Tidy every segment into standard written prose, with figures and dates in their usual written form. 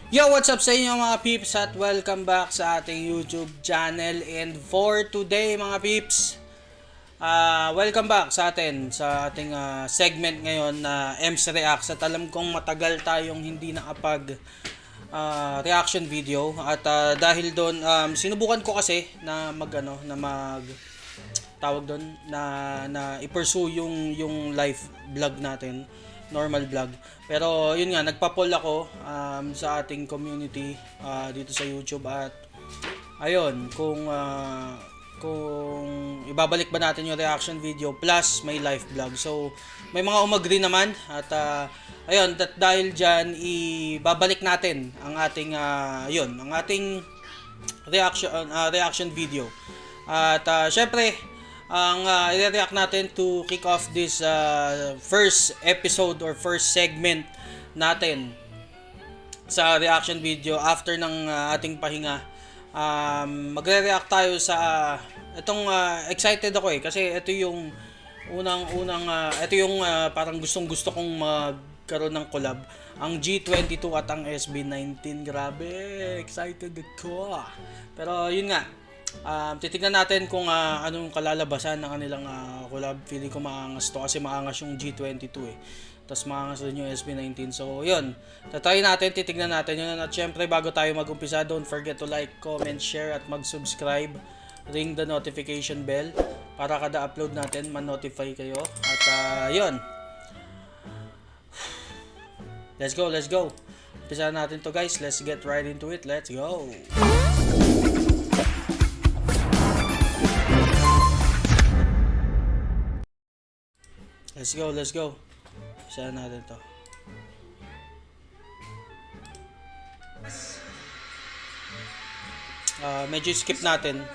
Yo, what's up sa inyo mga peeps at welcome back sa ating YouTube channel. And for today mga peeps, welcome back sa atin sa ating segment ngayon na Ems Reacts. At alam kong matagal tayong hindi nakapag reaction video at dahil doon sinubukan ko kasi na mag tawag doon na i-pursue yung live vlog natin, normal vlog. Pero yun nga, nagpa-poll ako sa ating community dito sa YouTube at ayun, kung ibabalik ba natin yung reaction video plus may live vlog. So may mga umagri naman at ayun, dahil diyan ibabalik natin ang ating ang ating reaction video. At syempre ang i-react natin to kick off this first episode or first segment natin sa reaction video after ng ating pahinga. Magre-react tayo sa itong excited ako kasi ito yung ito yung parang gustong-gusto kong magkaroon ng collab, ang G22 at ang SB19. Grabe, excited ako. Pero yun nga, titignan natin kung anong kalalabasan ng kanilang collab. Feeling ko maangas to kasi maangas yung G22 tapos maangas din yung SB19. So yun, tatry natin, titignan natin yun. At syempre bago tayo mag-umpisa, don't forget to like, comment, share at mag-subscribe. Ring the notification bell para kada upload natin ma-notify kayo. At yun, let's go. Umpisa natin to guys, let's get right into it. Let's go. Let's go. Umpisa natin to. Medyo skip natin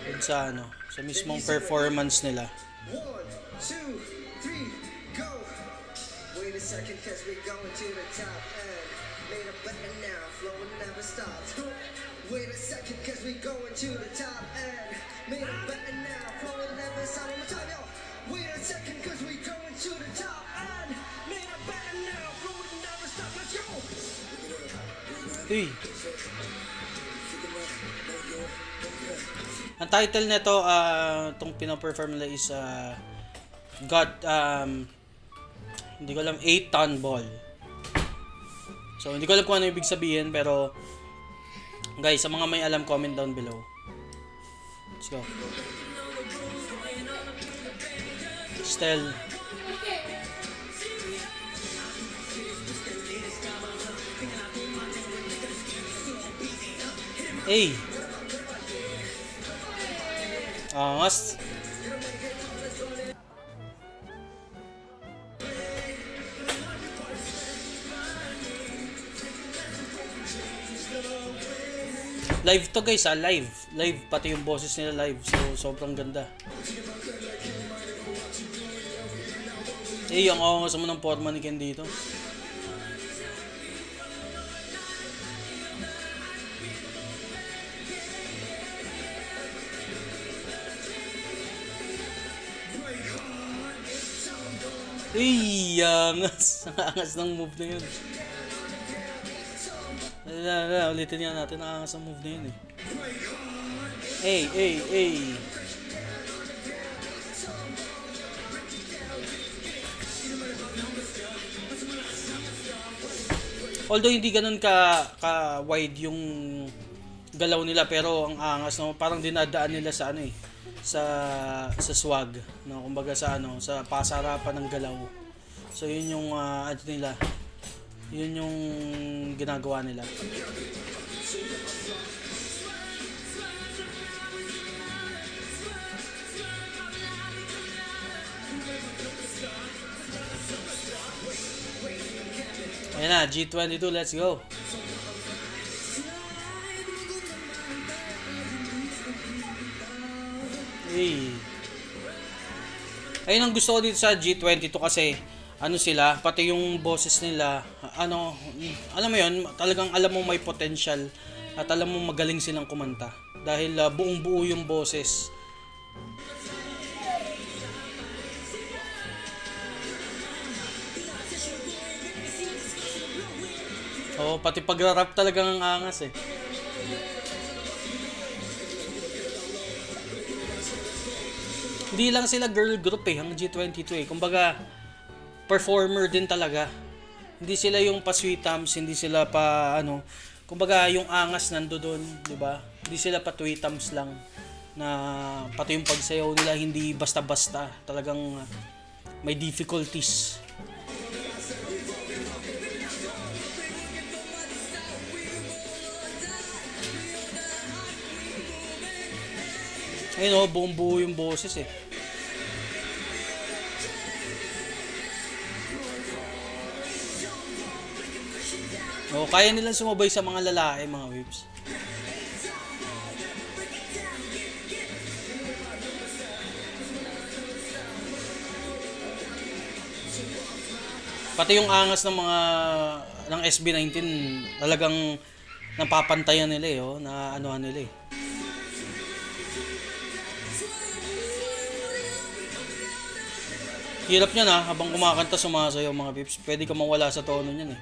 dun sa sa mismong performance nila. 1, 2, 3, go. Wait a second, cause we're going to the top and made a button now, flow never stops. Wait a second, cause we're going to the top and made a button now, flow never stops. One more time, yo. Wait a second, cause we're going to the top and made a button now, flow never stops. Let's go. Uy. Ang title nito, itong pinaperform nila is hindi ko alam, 8-ton ball. So hindi ko alam kung ano ibig sabihin, pero guys, sa mga may alam, comment down below. Let's go. Stel. Hey. Angas. Live to guys, live pati yung boses nila live, so sobrang ganda. Ang angas mo ng forma ni Ken dito. Angas. Ang angas ng move na yun. Ulitin nga natin, ang angas ng move na yun Although hindi ganun ka wide yung galaw nila, pero ang angas, no, parang dinadaan nila sa sa swag, no, kumbaga sa sa pasarapan ng galaw. So yun yung nila, yun yung ginagawa nila. Ayan na, G22, let's go. Ayun ang gusto ko dito sa G22 kasi sila, pati yung boses nila, alam mo yun, talagang alam mo may potential at alam mo magaling silang kumanta dahil buong buo yung boses. Oo, pati pag-rap talagang angas eh. Hindi lang sila girl group eh, ang G22 eh. Kumbaga, performer din talaga. Hindi sila yung pa sweetums, hindi sila pa ano. Kumbaga, yung angas nandoon, di ba? Hindi sila pa tweetums lang. Na pati yung pagsayaw nila hindi basta-basta. Talagang may difficulties. Ayun o, buong buo yung boses eh. O, kaya nilang sumabay sa mga lalaki, mga whips. Pati yung angas ng mga ng SB19 talagang napapantayan nila eh, oh, na anuhan nila eh. Hirap niyan ha, habang kumakanta sumasayaw mga pips. Pwede ka mawala sa tono niyan eh.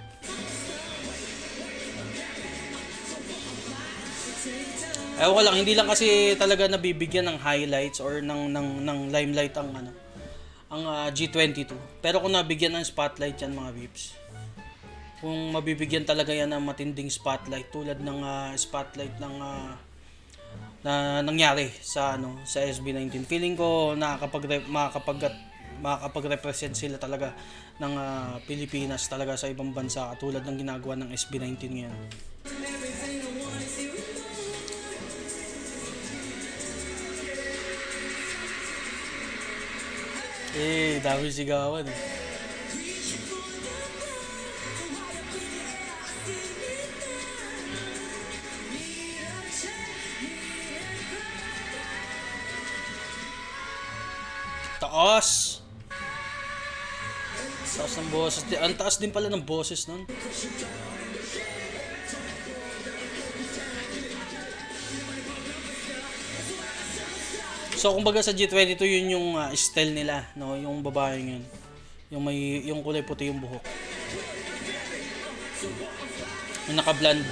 Ewan ko lang, hindi lang kasi talaga nabibigyan ng highlights or ng limelight ang ano, ang G22. Pero kung nabigyan ng spotlight yan mga pips, kung mabibigyan talaga yan ng matinding spotlight tulad ng spotlight ng na nangyari sa ano sa SB19, feeling ko makakapag-represent sila talaga ng Pilipinas talaga sa ibang bansa tulad ng ginagawa ng SB19 ngayon. Dami sigawan eh. Taas! Taas ng boses. Ang taas din pala ng boses nun. So kumbaga sa G22 yun yung style nila, no, yung babaeng yun. Yung kulay puti yung buhok. Yung naka-blonde.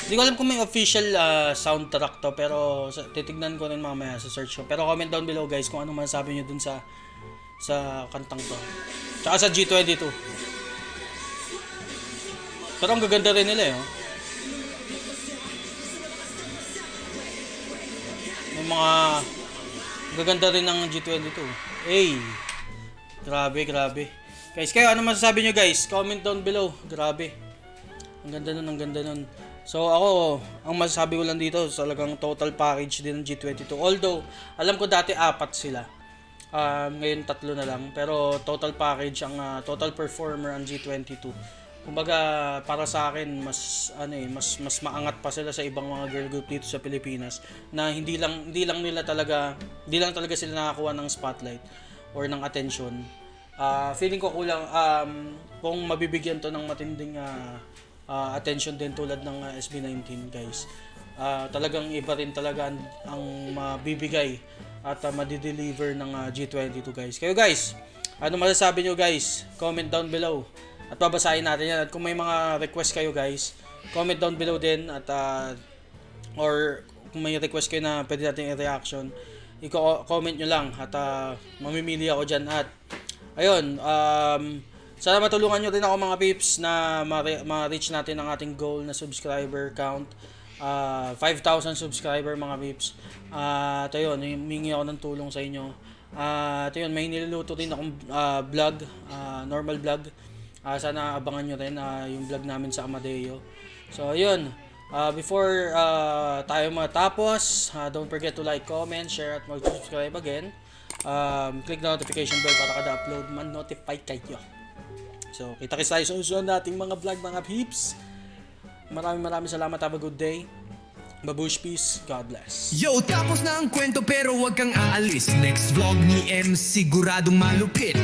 Hindi ko alam kung may official soundtrack to, pero titignan ko rin mamaya sa search ko. Pero comment down below guys kung ano masasabi nyo dun sa kantang to. Tsaka sa G22. Pero ang gaganda rin nila eh. Oh. May mga gaganda rin ng G22. Hey! Grabe, grabe. Guys, kayo ano masasabi nyo guys? Comment down below. Grabe. Ang ganda nun, ang ganda nun. So ako, ang masasabi ko lang dito, talagang total package din ng G22. Although, alam ko dati 4 sila. Ngayon 3 na lang. Pero total package, ang total performer ang G22. Kumbaga, para sa akin, mas maangat pa sila sa ibang mga girl group dito sa Pilipinas na hindi lang talaga sila nakakuha ng spotlight or ng attention. Feeling ko kulang kung mabibigyan to ng matinding attention din tulad ng SB19 guys. Talagang iba rin talaga ang mabibigay at madideliver ng G22 guys. Kayo guys, ano masasabi nyo guys? Comment down below at babasahin natin yan. At kung may mga request kayo guys, comment down below din at or kung may request kayo na pwede natin i-reaction, i-comment nyo lang at mamimili ako dyan. At ayun, sana matulungan nyo rin ako mga peeps na ma-reach natin ang ating goal na subscriber count. 5,000 subscriber mga peeps. At ayun, humingi ako ng tulong sa inyo. At ayun, may niluluto rin akong vlog, normal vlog. Sana abangan nyo rin yung vlog namin sa Amadeo. So ayun, before tayo matapos, don't forget to like, comment, share at mag-subscribe again. Click the notification bell para kada upload man-notify kayo. So, kita-kits tayo sa usual nating mga vlog mga peeps. Maraming salamat. Have a good day. Babush, peace. God bless. Yo, tapos na ang kwento pero wag kang aalis. Next vlog ni M siguradong malupit.